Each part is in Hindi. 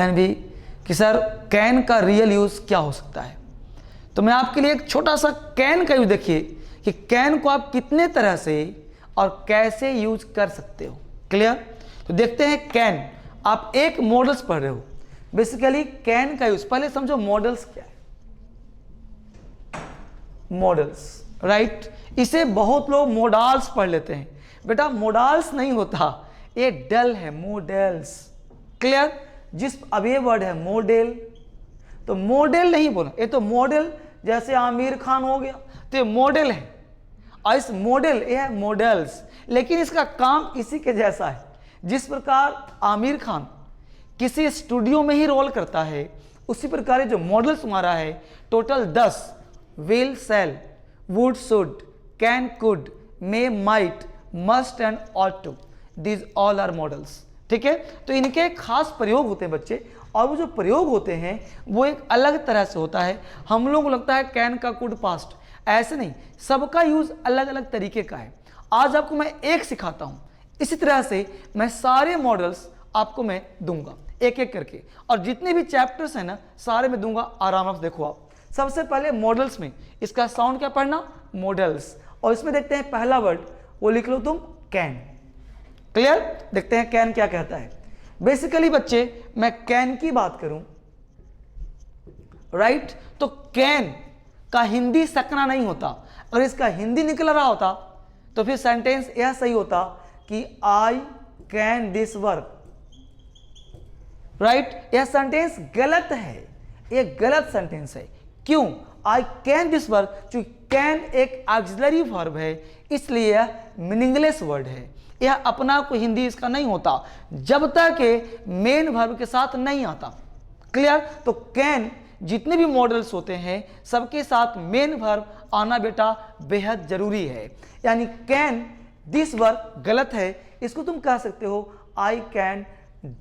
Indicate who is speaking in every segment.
Speaker 1: भी कि सर कैन का रियल यूज़ क्या हो सकता है। तो मैं आपके लिए एक छोटा सा कैन का यूज देखिए कि कैन को आप कितने तरह से और कैसे यूज कर सकते हो। क्लियर? तो देखते हैं कैन। आप एक मॉडल्स पढ़ रहे हो, बेसिकली कैन का यूज पहले समझो मॉडल्स क्या है। Models, right? इसे बहुत लोग मोडाल्स पढ़ लेते हैं। बेटा मोडाल्स नहीं होता, ये डल है, मॉडल्स। क्लियर? अब ये वर्ड है मॉडल, तो मॉडल नहीं बोला, ये तो मॉडल जैसे आमिर खान हो गया तो ये मॉडल है, और इस मॉडल ये है मॉडल्स। लेकिन इसका काम इसी के जैसा है। जिस प्रकार आमिर खान किसी स्टूडियो में ही रोल करता है, उसी प्रकार जो मॉडल्स तुम्हारा है total 10 will, shall, would, should, can, could, may, might, must and ought to, these all are models. ठीक है? तो इनके खास प्रयोग होते हैं बच्चे, और वो जो प्रयोग होते हैं वो एक अलग तरह से होता है। हम लोगों को लगता है कैन का कुड पास्ट, ऐसे नहीं, सबका यूज अलग अलग तरीके का है। आज आपको मैं एक सिखाता हूं, इसी तरह से मैं सारे मॉडल्स आपको मैं दूंगा एक एक करके, और जितने भी चैप्टर्स हैं ना सारे में दूंगा। आराम से देखो आप। सबसे पहले मॉडल्स में इसका साउंड क्या पढ़ना? मॉडल्स। और इसमें देखते हैं पहला वर्ड, वो लिख लो तुम कैन। क्लियर? देखते हैं कैन क्या कहता है। बेसिकली बच्चे मैं कैन की बात करूं, राइट? तो कैन का हिंदी सकना नहीं होता। अगर इसका हिंदी निकल रहा होता तो फिर सेंटेंस यह सही होता कि I can this work, right? यह सेंटेंस गलत है, यह गलत सेंटेंस है। क्यों? आई कैन दिस वर्क, क्योंकि कैन एक ऑक्सिलरी वर्ब है, इसलिए यह मीनिंगलेस वर्ड है। यह अपना कोई हिंदी इसका नहीं होता जब तक के मेन वर्ब के साथ नहीं आता। क्लियर? तो कैन जितने भी मॉडल्स होते हैं सबके साथ मेन वर्ब आना बेटा बेहद जरूरी है। यानी कैन दिस वर्क गलत है, इसको तुम कह सकते हो आई कैन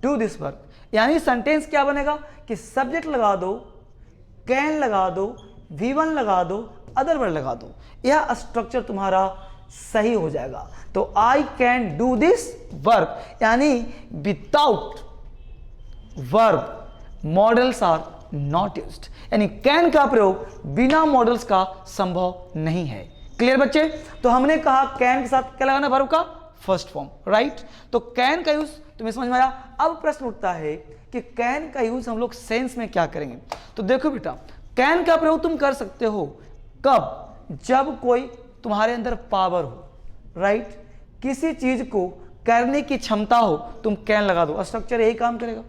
Speaker 1: डू दिस वर्क। यानी सेंटेंस क्या बनेगा कि सब्जेक्ट लगा दो, कैन लगा दो, V1 लगा दो, अदर वर्ड लगा दो, यह स्ट्रक्चर तुम्हारा सही हो जाएगा। तो I can do this work, यानी without verb modals are not used, यानी कैन का प्रयोग बिना मॉडल्स का संभव नहीं है। क्लियर बच्चे? तो हमने कहा कैन के साथ क्या लगाना? वर्ब का फर्स्ट फॉर्म, राइट? तो कैन का यूज तुम्हें समझ में आया। अब प्रश्न उठता है कि कैन का यूज हम लोग सेंस में क्या करेंगे। तो देखो बेटा, कैन का प्रयोग तुम कर सकते हो कब? जब कोई तुम्हारे अंदर पावर हो, राइट? किसी चीज को करने की क्षमता हो, तुम कैन लगा दो, स्ट्रक्चर यही काम करेगा।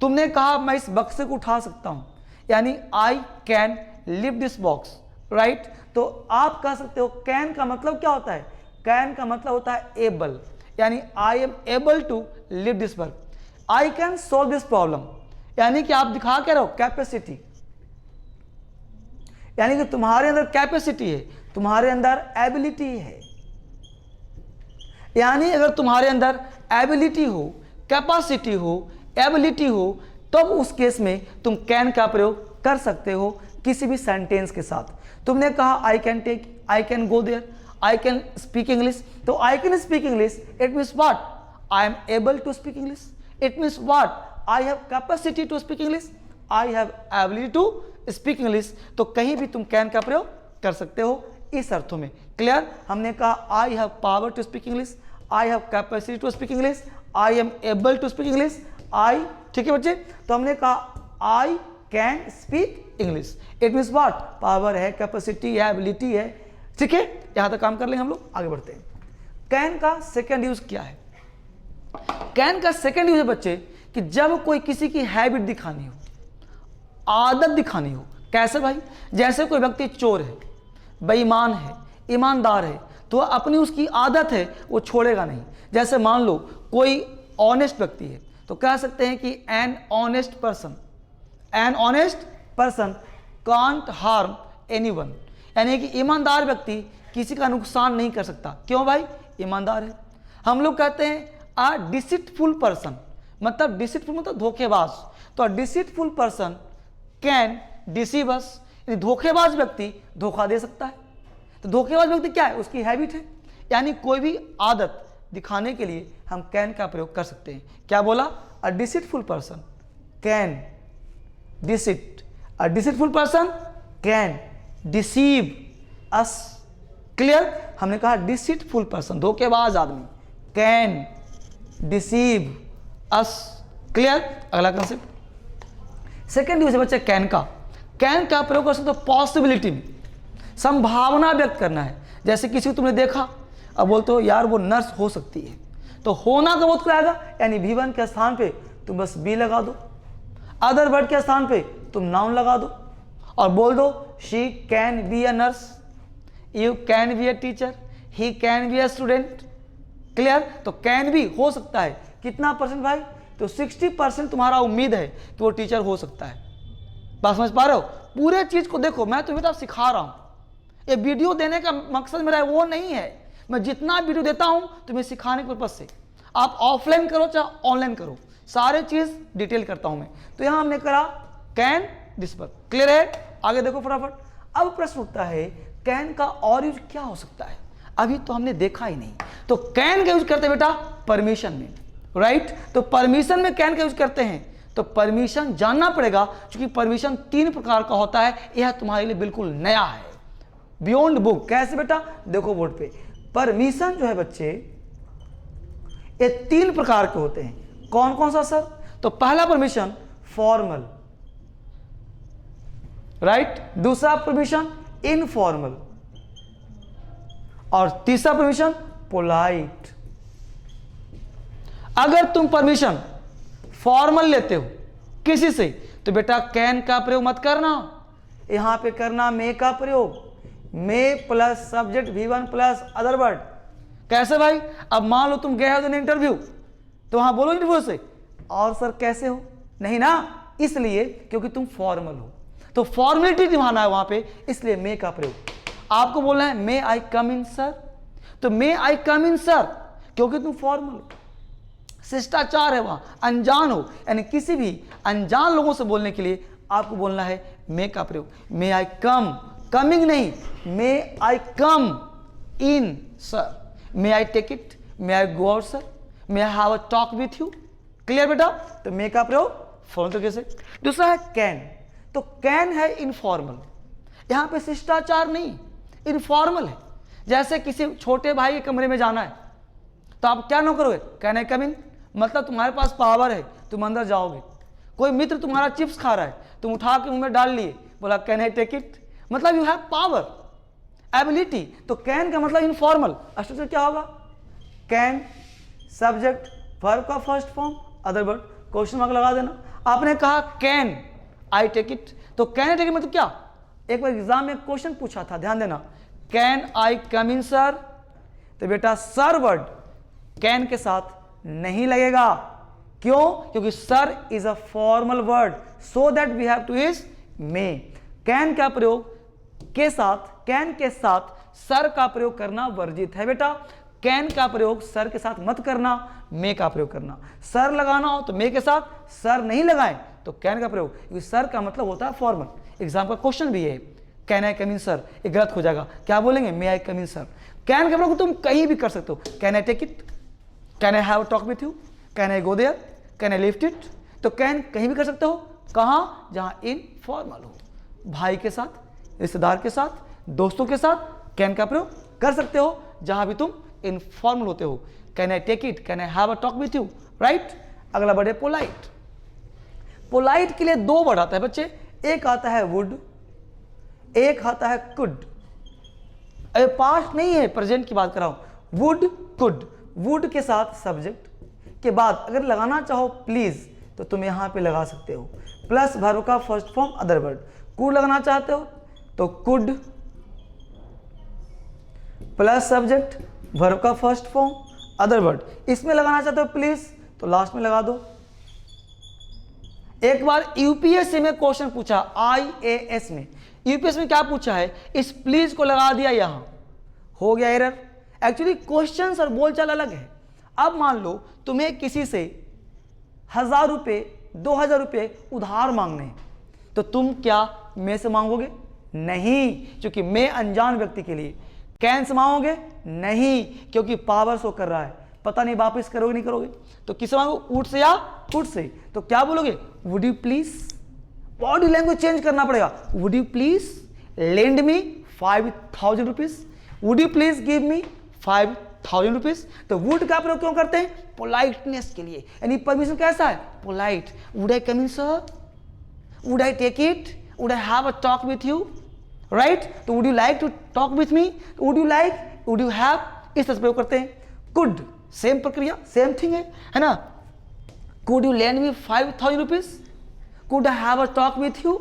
Speaker 1: तुमने कहा मैं इस बक्से को उठा सकता हूं, यानी I can lift this box, right? तो आप कह सकते हो कैन का मतलब क्या होता है? कैन का मतलब होता है एबल, यानी I am able to lift this work. I can solve this problem, यानी कि आप दिखा क्या रहे हो? कैपेसिटी, यानी कि तुम्हारे अंदर कैपेसिटी है, तुम्हारे अंदर एबिलिटी है। यानी अगर तुम्हारे अंदर एबिलिटी हो, कैपेसिटी हो, एबिलिटी हो, तब उस केस में तुम कैन का प्रयोग कर सकते हो किसी भी सेंटेंस के साथ। तुमने कहा I can take, I can go there, I can speak English. तो I can speak English, it means what? I am able to speak English. It means what? I have capacity to speak English, I have ability to speak English. तो कहीं भी तुम कैन का प्रयोग कर सकते हो इस अर्थों में। क्लियर? हमने कहा I have power to speak English, I have capacity to speak English, I am able to speak English, I. ठीक है बच्चे? तो हमने कहा I can speak English, it means what? Power है, कैपेसिटी है, एबिलिटी है। ठीक है? यहां तक काम कर लेंगे हम लोग, आगे बढ़ते हैं। कैन का सेकेंड यूज क्या है? कैन का सेकेंड यूज है बच्चे कि जब कोई किसी की हैबिट दिखानी हो, आदत दिखानी हो। कैसे भाई? जैसे कोई व्यक्ति चोर है, बेईमान है, ईमानदार है, तो अपनी उसकी आदत है वो छोड़ेगा नहीं। जैसे मान लो कोई ऑनेस्ट व्यक्ति है, तो कह सकते हैं कि an honest person, an honest person can't harm anyone, यानी कि ईमानदार व्यक्ति किसी का नुकसान नहीं कर सकता। क्यों भाई? ईमानदार है। हम लोग कहते हैं अ डिसीटफुल पर्सन, मतलब डिसीटफुल मतलब धोखेबाज, तो डिसीटफुल पर्सन कैन डिसीव अस, धोखेबाज व्यक्ति धोखा दे सकता है। तो धोखेबाज व्यक्ति क्या है? उसकी हैबिट है, यानी कोई भी आदत दिखाने के लिए हम कैन का प्रयोग कर सकते हैं। क्या बोला? A deceitful person can deceit, a deceitful person can deceive us. Clear? हमने कहा डिसिटफुल पर्सन, धोखेबाज आदमी, कैन डिसीव अस। क्लियर? अगला कंसेप्ट सेकेंड यूज है बच्चे कैन का। कैन का प्रयोग कर सकते हो पॉसिबिलिटी में, संभावना व्यक्त करना है। जैसे किसी को तुमने देखा, अब बोलते हो यार वो नर्स हो सकती है, तो होना का बोध कराएगा, यानी V1 के स्थान पे तुम बस बी लगा दो, अदर वर्ड के स्थान पे तुम नाउन लगा दो और बोल दो she can be a nurse, you can be a teacher, he can be a student. Clear? तो कैन भी हो सकता है, कितना परसेंट भाई? तो 60% तुम्हारा उम्मीद है कि वो टीचर हो सकता है। बात समझ पा रहे हो? पूरे चीज को देखो, मैं तुम्हें तो सिखा रहा हूं, ये वीडियो देने का मकसद मेरा वो नहीं है। मैं जितना वीडियो देता हूं तुम्हें सिखाने के पर्पज से, आप ऑफलाइन करो चाहे ऑनलाइन करो, सारे चीज डिटेल करता हूं मैं। तो यहां हमने करा कैन दिस पर। क्लियर है? आगे देखो फटाफट। अब प्रश्न उठता है कैन का और यूज क्या हो सकता है, अभी तो हमने देखा ही नहीं। तो कैन का यूज करते हैं बेटा परमिशन में, राइट? तो परमिशन में कैन का यूज करते हैं, तो परमिशन जानना पड़ेगा, क्योंकि परमिशन 3 प्रकार का होता है। यह तुम्हारे लिए बिल्कुल नया है, बियॉन्ड बुक। कैसे बेटा? देखो बोर्ड पे, परमिशन जो है बच्चे ये 3 प्रकार के होते हैं। कौन कौन सा सर? तो पहला परमिशन फॉर्मल, राइट? दूसरा परमिशन इनफॉर्मल, और तीसरा परमिशन पोलाइट। अगर तुम परमिशन फॉर्मल लेते हो किसी से, तो बेटा कैन का प्रयोग मत करना, यहां पे करना मे का प्रयोग, may plus subject V1 plus other word. कैसे भाई? अब मान लो तुम गए हो इंटरव्यू, तो वहां बोलो इंटरव्यू से और सर कैसे हो, नहीं ना, इसलिए क्योंकि तुम फॉर्मल हो, तो फॉर्मेलिटी निभाना है वहां पे, इसलिए मे का प्रयोग। आपको बोलना है मे आई कम इन सर, तो मे आई कम इन सर, क्योंकि तुम फॉर्मल हो, शिष्टाचार है वहां, अनजान हो, यानी किसी भी अनजान लोगों से बोलने के लिए आपको बोलना है मे का प्रयोग। मे आई कम, कमिंग नहीं, may I come in sir, may I take it, may I go out sir, may I have a talk with you. Clear बेटा? तो मे का प्रयोग फॉर्मल तरीके से। दूसरा है कैन, तो कैन है इनफॉर्मल, यहां पे शिष्टाचार नहीं, इनफॉर्मल है। जैसे किसी छोटे भाई के कमरे में जाना है, तो आप क्या ना करोगे, कैन आई कम इन, मतलब तुम्हारे पास पावर है, तुम अंदर जाओगे। कोई मित्र तुम्हारा चिप्स खा रहा है, तुम उठा के मुंह में डाल लिए, बोला कैन आई टेक इट, मतलब यू हैव पावर, एबिलिटी। तो कैन का मतलब इनफॉर्मल, स्ट्रक्चर क्या होगा? कैन सब्जेक्ट वर्ब का first form other word, question mark लगा देना। आपने कहा कैन आई टेक इट, तो कैन आई टेक इट मतलब क्या? एक बार एग्जाम में क्वेश्चन पूछा था, ध्यान देना, can I come in sir, तो बेटा सर वर्ड कैन के साथ नहीं लगेगा। क्यों? क्योंकि sir is a formal word, so that we have to use may. Can का प्रयोग के साथ, कैन के साथ सर का प्रयोग करना वर्जित है बेटा। कैन का प्रयोग सर के साथ मत करना, मे का प्रयोग करना। सर लगाना हो तो मे के साथ, सर नहीं लगाएं तो कैन का प्रयोग, क्योंकि सर का मतलब होता है फॉर्मल। एग्जाम का क्वेश्चन भी है can I come in sir, ये गलत हो जाएगा, क्या बोलेंगे? मे I come in sir. Can का प्रयोग तुम कहीं भी कर सकते हो, can I take it, can I have a talk with you, can I go there, can I lift it. तो कैन कहीं भी कर सकते हो, कहां? जहां इनफॉर्मल हो, भाई के साथ, रिश्तेदार के साथ, दोस्तों के साथ कैन का प्रयोग कर सकते हो, जहां भी तुम इनफॉर्मल होते हो। Can I take it, can I have a talk with you, right? अगला वर्ड है पोलाइट। पोलाइट के लिए 2 वर्ड आता है बच्चे, एक आता है वुड, एक आता है कुड। अरे पास्ट नहीं है, प्रेजेंट की बात कर रहा हूं। वुड कुड, वुड के साथ सब्जेक्ट के बाद अगर लगाना चाहो प्लीज, तो तुम यहां पे लगा सकते हो, प्लस वर्ब का first form other word. Could लगाना चाहते हो तो कुड प्लस सब्जेक्ट वर्ब का फर्स्ट फॉर्म अदर वर्ड। इसमें लगाना चाहते हो प्लीज, तो लास्ट में लगा दो। एक बार यूपीएससी में क्वेश्चन पूछा, IAS में, यूपीएससी में क्या पूछा है, इस प्लीज को लगा दिया, यहां हो गया एरर। एक्चुअली क्वेश्चन और बोलचाल अलग है। अब मान लो तुम्हें किसी से 1000 रुपये 2000 रुपये उधार मांगने हैं, तो तुम क्या मे से मांगोगे? नहीं, क्योंकि मे अनजान व्यक्ति के लिए। कैन से मांगोगे? नहीं, क्योंकि पावर शो कर रहा है, पता नहीं वापस करोगे नहीं करोगे, तो किस मांगो, वुड से या कुड से, तो क्या बोलोगे, would you please, body language change करना पड़ेगा, would you please lend me 5,000 rupees, would you please give me 5,000 rupees. तो वुड का प्रयोग क्यों करते हैं, पोलाइटनेस के लिए, यानी परमिशन कैसा है, polite, would I come in sir, would I take it, would I have a talk with you, right, तो would you like to talk with me, would you like, would you have, इस तरह से प्रयोग करते हैं। कुड, सेम प्रक्रिया, सेम थिंग है ना, could you lend me 5,000 rupees, could I have a talk with you,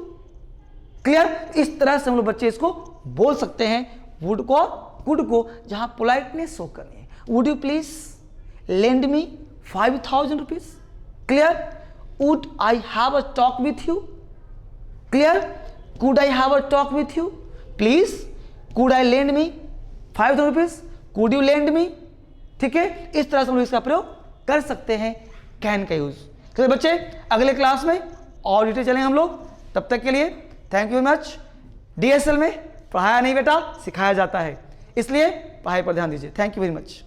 Speaker 1: clear. इस तरह से हम लोग बच्चे इसको बोल सकते हैं, वुड को, कुड को, जहां पोलाइटनेस शो करनी है, would you please lend me 5,000 rupees, clear, would I have a talk with you, clear, could I have a talk with you, please, could I lend me 5,000 rupees, could you lend me, ठीक है। इस तरह से हम लोग इसका प्रयोग कर सकते हैं कैन का यूज। तो बच्चे अगले क्लास में और डिटेल चलेंगे हम लोग, तब तक के लिए thank you very much. DSL में पढ़ाया नहीं बेटा, सिखाया जाता है, इसलिए पढ़ाई पर ध्यान दीजिए। Thank you very much.